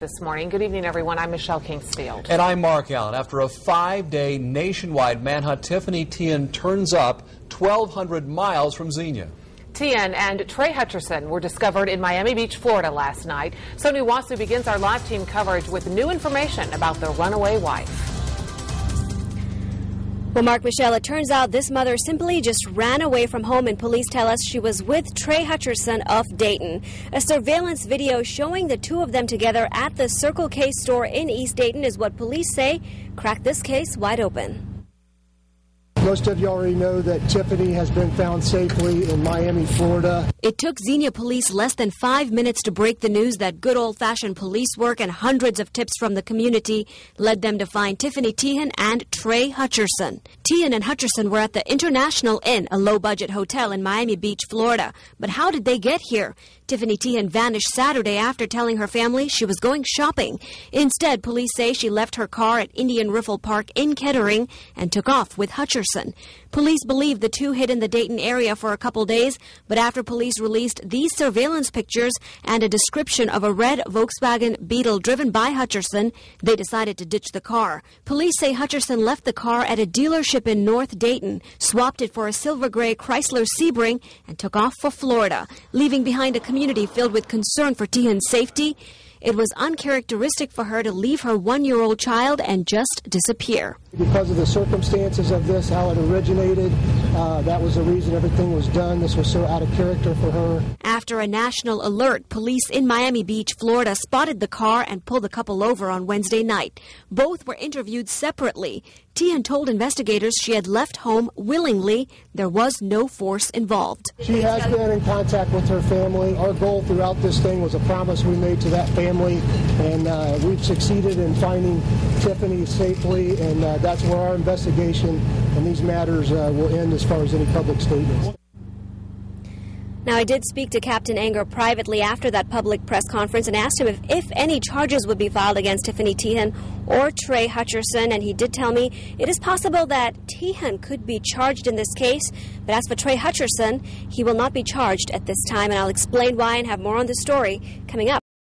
This morning. Good evening, everyone. I'm Michelle Kingsfield. And I'm Mark Allen. After a 5-day nationwide manhunt, Tiffany Teehan turns up 1,200 miles from Xenia. Teehan and Trey Hutcherson were discovered in Miami Beach, Florida last night. Sonu Wasu begins our live team coverage with new information about their runaway wife. Well, Mark, Michelle, it turns out this mother simply just ran away from home, and police tell us she was with Trey Hutcherson of Dayton. A surveillance video showing the two of them together at the Circle K store in East Dayton is what police say cracked this case wide open. Most of you already know that Tiffany has been found safely in Miami, Florida. It took Xenia police less than 5 minutes to break the news that good old-fashioned police work and hundreds of tips from the community led them to find Tiffany Teehan and Trey Hutcherson. Teehan and Hutcherson were at the International Inn, a low-budget hotel in Miami Beach, Florida. But how did they get here? Tiffany Teehan vanished Saturday after telling her family she was going shopping. Instead, police say she left her car at Indian Riffle Park in Kettering and took off with Hutcherson. Police believe the two hid in the Dayton area for a couple days, but after police released these surveillance pictures and a description of a red Volkswagen Beetle driven by Hutcherson, they decided to ditch the car. Police say Hutcherson left the car at a dealership in North Dayton, swapped it for a silver gray Chrysler Sebring, and took off for Florida, leaving behind a community filled with concern for Teehan's safety. It was uncharacteristic for her to leave her 1-year-old child and just disappear. Because of the circumstances of this, how it originated, that was the reason everything was done. This was so out of character for her. After a national alert, police in Miami Beach, Florida, spotted the car and pulled the couple over on Wednesday night. Both were interviewed separately. Teehan told investigators she had left home willingly. There was no force involved. She has been in contact with her family. Our goal throughout this thing was a promise we made to that family, and we've succeeded in finding Tiffany safely, and that's where our investigation and these matters will end as far as any public statements. Now, I did speak to Captain Anger privately after that public press conference and asked him if any charges would be filed against Tiffany Teehan or Trey Hutcherson, and he did tell me it is possible that Teehan could be charged in this case, but as for Trey Hutcherson, he will not be charged at this time, and I'll explain why and have more on the story coming up.